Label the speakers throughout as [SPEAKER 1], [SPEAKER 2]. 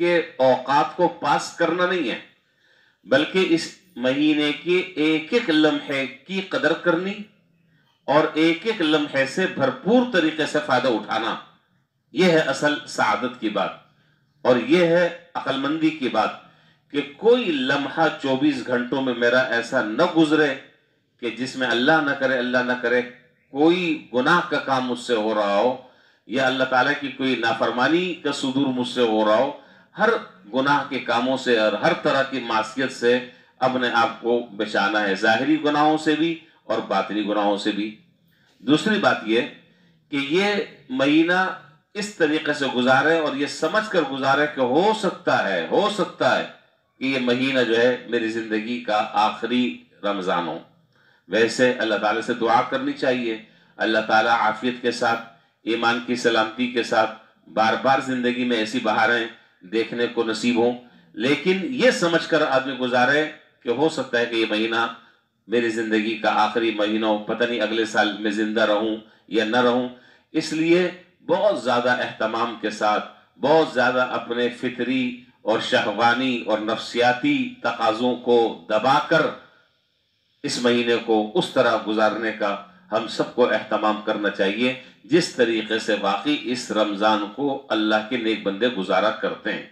[SPEAKER 1] کے اوقات کو پاس کرنا نہیں ہے، بلکہ اس مہینے کے ایک ایک لمحے کی قدر کرنی اور ایک ایک لمحے سے بھرپور طریقے سے فائدہ اٹھانا، یہ ہے اصل سعادت کی بات، اور یہ ہے عقل مندی کی بات کہ کوئی لمحہ 24 گھنٹوں میں میرا ایسا نہ گزرے کہ جس میں اللہ نہ کرے کوئی گناہ کا کام مجھ سے ہو رہا ہو، یا اللہ تعالیٰ کی کوئی نافرمانی کا صدور مجھ سے ہو رہا ہو۔ ہر گناہ کے کاموں سے اور ہر طرح کی معصیت سے اپنے آپ کو بچانا ہے، ظاہری گناہوں سے بھی اور باطنی گناہوں سے بھی۔ دوسری بات یہ کہ یہ مہینہ اس طریقے سے گزارے اور یہ سمجھ کر گزارے کہ ہو سکتا ہے کہ یہ مہینہ جو ہے میری زندگی کا آخری رمضان ہو۔ ویسے اللہ تعالیٰ سے دعا کرنی چاہیے، اللہ تعالیٰ عافیت کے ساتھ، ایمان کی سلامتی کے ساتھ بار بار زندگی میں ایسی بہاریں دیکھنے کو نصیب ہوں، لیکن یہ سمجھ کر آدمی گزارے کہ ہو سکتا ہے کہ یہ مہینہ میری زندگی کا آخری مہینہ ہو، پتہ نہیں اگلے سال میں زندہ رہوں یا نہ رہوں۔ اس لیے بہت زیادہ اہتمام کے ساتھ، بہت زیادہ اپنے فطری اور شہوانی اور نفسیاتی تقاضوں کو دبا کر اس مہینے کو اس طرح گزارنے کا ہم سب کو اہتمام کرنا چاہیے جس طریقے سے واقعی اس رمضان کو اللہ کے نیک بندے گزارا کرتے ہیں۔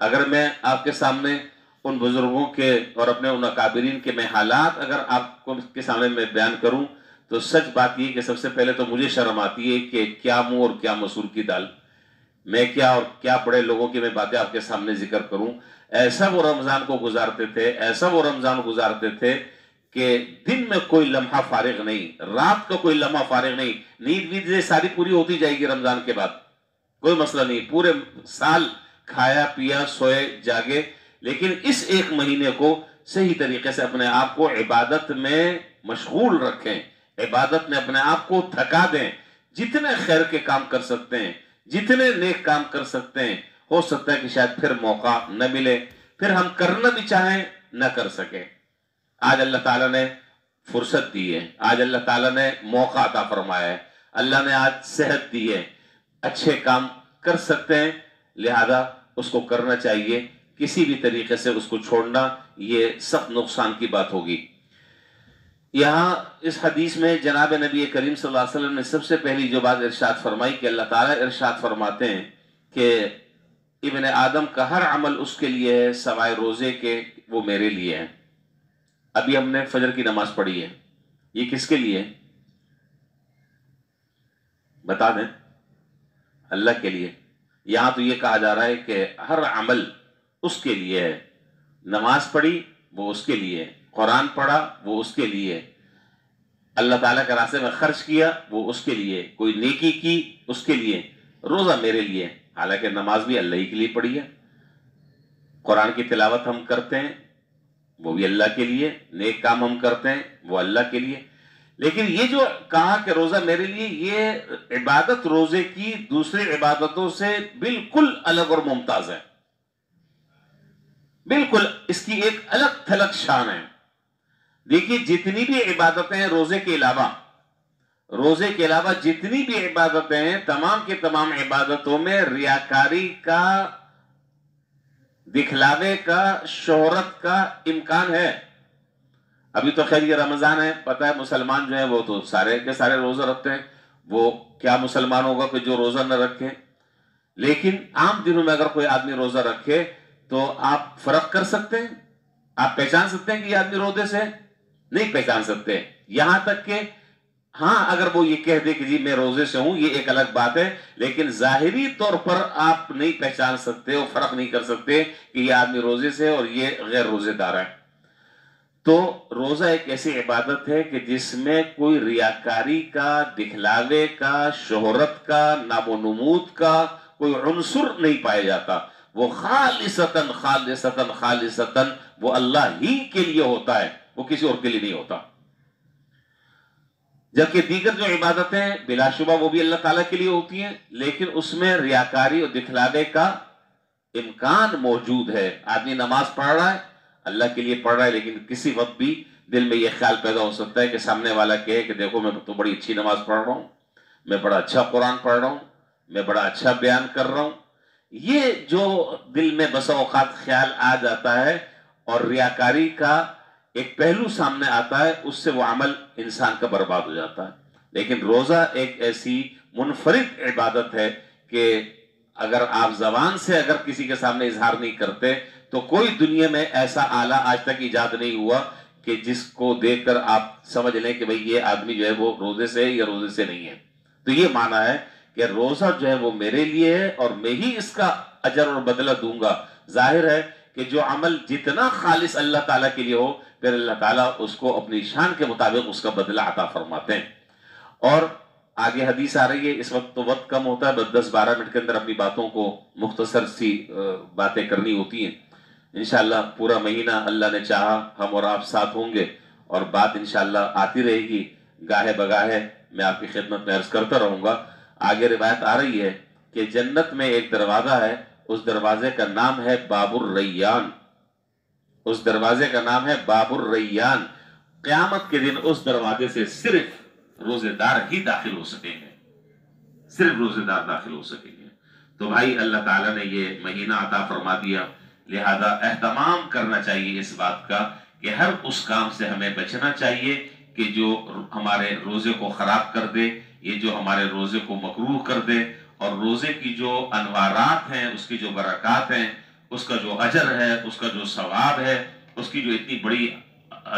[SPEAKER 1] اگر میں آپ کے سامنے ان بزرگوں کے اور اپنے ان اکابرین کے میں حالات اگر آپ کو کے سامنے میں بیان کروں تو سچ بات یہ کہ سب سے پہلے تو مجھے شرم آتی ہے کہ کیا منہ اور کیا مسور کی دال، میں کیا اور کیا بڑے لوگوں کی میں باتیں آپ کے سامنے ذکر کروں۔ ایسا وہ رمضان کو گزارتے تھے، ایسا وہ رمضان گزارتے تھے کہ دن میں کوئی لمحہ فارغ نہیں، رات کا کوئی لمحہ فارغ نہیں، نیند بھی ساری پوری ہوتی جائے گی رمضان کے بعد، کوئی مسئلہ نہیں، پورے سال کھایا پیا سوئے جاگے، لیکن اس ایک مہینے کو صحیح طریقے سے اپنے آپ کو عبادت میں مشغول رکھیں، عبادت میں اپنے آپ کو تھکا دیں، جتنے خیر کے کام کر سکتے ہیں، جتنے نیک کام کر سکتے ہیں، ہو سکتا ہے کہ شاید پھر موقع نہ ملے، پھر ہم کرنا بھی چاہیں نہ کر سکیں۔ آج اللہ تعالیٰ نے فرصت دی ہے، آج اللہ تعالیٰ نے موقع عطا فرمایا ہے، اللہ نے آج صحت دی ہے، اچھے کام کر سکتے ہیں، لہذا اس کو کرنا چاہیے، کسی بھی طریقے سے اس کو چھوڑنا یہ سخت نقصان کی بات ہوگی۔ یہاں اس حدیث میں جناب نبی کریم صلی اللہ علیہ وسلم نے سب سے پہلی جو بات ارشاد فرمائی کہ اللہ تعالیٰ ارشاد فرماتے ہیں کہ ابن آدم کا ہر عمل اس کے لیے ہے سوائے روزے کے، وہ میرے لیے ہے۔ ابھی ہم نے فجر کی نماز پڑھی ہے، یہ کس کے لیے؟ بتا دیں، اللہ کے لیے۔ یہاں تو یہ کہا جا رہا ہے کہ ہر عمل اس کے لیے ہے، نماز پڑھی وہ اس کے لیے، قرآن پڑھا وہ اس کے لیے، اللہ تعالیٰ کے راستے میں خرچ کیا وہ اس کے لیے، کوئی نیکی کی اس کے لیے، روزہ میرے لیے، حالانکہ نماز بھی اللہ ہی کے لیے پڑھی ہے، قرآن کی تلاوت ہم کرتے ہیں وہ بھی اللہ کے لیے، نیک کام ہم کرتے ہیں وہ اللہ کے لیے، لیکن یہ جو کہا کہ روزہ میرے لیے، یہ عبادت روزے کی دوسری عبادتوں سے بالکل الگ اور ممتاز ہے، بالکل اس کی ایک الگ تھلگ شان ہے۔ دیکھیے جتنی بھی عبادتیں ہیں روزے کے علاوہ جتنی بھی عبادتیں ہیں، تمام کے تمام عبادتوں میں ریاکاری کا، دکھلاوے کا، شہرت کا امکان ہے۔ ابھی تو خیر یہ رمضان ہے، پتہ ہے مسلمان جو ہیں وہ تو سارے کے سارے روزہ رکھتے ہیں، وہ کیا مسلمان ہوگا کہ جو روزہ نہ رکھے؟ لیکن عام دنوں میں اگر کوئی آدمی روزہ رکھے تو آپ فرق کر سکتے ہیں؟ آپ پہچان سکتے ہیں کہ یہ آدمی روزے سے؟ نہیں پہچان سکتے، یہاں تک کہ ہاں اگر وہ یہ کہہ دے کہ جی میں روزے سے ہوں، یہ ایک الگ بات ہے، لیکن ظاہری طور پر آپ نہیں پہچان سکتے اور فرق نہیں کر سکتے کہ یہ آدمی روزے سے اور یہ غیر روزے دار ہے۔ تو روزہ ایک ایسی عبادت ہے کہ جس میں کوئی ریاکاری کا، دکھلاوے کا، شہرت کا، نام و نمود کا کوئی عنصر نہیں پایا جاتا، وہ خالصتاً وہ اللہ ہی کے لیے ہوتا ہے، وہ کسی اور کے لیے نہیں ہوتا۔ جبکہ دیگر جو عبادتیں بلا شبہ وہ بھی اللہ تعالیٰ کے لیے ہوتی ہیں، لیکن اس میں ریاکاری اور دکھلاوے کا امکان موجود ہے۔ آدمی نماز پڑھ رہا ہے، اللہ کے لیے پڑھ رہا ہے، لیکن کسی وقت بھی دل میں یہ خیال پیدا ہو سکتا ہے کہ سامنے والا کہے کہ دیکھو میں تو بڑی اچھی نماز پڑھ رہا ہوں، میں بڑا اچھا قرآن پڑھ رہا ہوں، میں بڑا اچھا بیان کر رہا ہوں، یہ جو دل میں بس اوقات خیال آ جاتا ہے اور ریاکاری کا ایک پہلو سامنے آتا ہے، اس سے وہ عمل انسان کا برباد ہو جاتا ہے۔ لیکن روزہ ایک ایسی منفرد عبادت ہے کہ اگر آپ زبان سے اگر کسی کے سامنے اظہار نہیں کرتے تو کوئی دنیا میں ایسا آلہ آج تک ایجاد نہیں ہوا کہ جس کو دیکھ کر آپ سمجھ لیں کہ بھئی یہ آدمی جو ہے وہ روزے سے ہے یا روزے سے نہیں ہے۔ تو یہ معنی ہے کہ روزہ جو ہے وہ میرے لیے ہے اور میں ہی اس کا اجر اور بدلہ دوں گا۔ ظاہر ہے کہ جو عمل جتنا خالص اللہ تعالیٰ کے لیے ہو، پھر اللہ تعالیٰ اس کو اپنی شان کے مطابق اس کا بدلہ عطا فرماتے ہیں۔ اور آگے حدیث آ رہی ہے، اس وقت تو وقت کم ہوتا ہے، بس 10-12 منٹ کے اندر اپنی باتوں کو مختصر سی باتیں کرنی ہوتی ہیں۔ انشاءاللہ پورا مہینہ اللہ نے چاہا ہم اور آپ ساتھ ہوں گے اور بات انشاءاللہ آتی رہے گی، گاہے بگاہے میں آپ کی خدمت میں عرض کرتا رہوں گا۔ آگے روایت آ رہی ہے کہ جنت میں ایک دروازہ ہے، اس دروازے کا نام ہے باب الریان۔ اس دروازے کا نام ہے باب الریان۔ قیامت کے دن اس دروازے سے صرف روزے دار ہی داخل ہو سکیں گے، صرف روزے دار داخل ہو سکیں گے۔ تو بھائی اللہ تعالیٰ نے یہ مہینہ عطا فرما دیا، لہذا اہتمام کرنا چاہیے اس بات کا کہ ہر اس کام سے ہمیں بچنا چاہیے کہ جو ہمارے روزے کو خراب کر دے، یہ جو ہمارے روزے کو مکروہ کر دے، اور روزے کی جو انوارات ہیں، اس کی جو برکات ہیں، اس کا جو اجر ہے، اس کا جو ثواب ہے، اس کی جو اتنی بڑی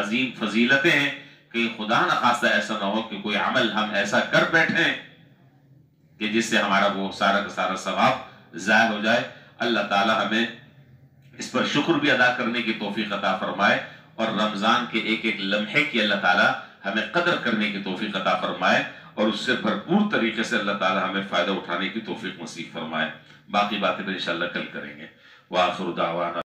[SPEAKER 1] عظیم فضیلتیں ہیں کہ خدا نخواستہ ایسا نہ ہو کہ کوئی عمل ہم ایسا کر بیٹھیں کہ جس سے ہمارا وہ سارا کا سارا ثواب ضائع ہو جائے۔ اللہ تعالی ہمیں اس پر شکر بھی ادا کرنے کی توفیق عطا فرمائے اور رمضان کے ایک ایک لمحے کی اللہ تعالی ہمیں قدر کرنے کی توفیق عطا فرمائے اور اس سے بھرپور طریقے سے اللہ تعالی ہمیں فائدہ اٹھانے کی توفیق نصیب فرمائے۔ باقی باتیں بھی انشاءاللہ کل کریں گے۔ وآخر دعوانا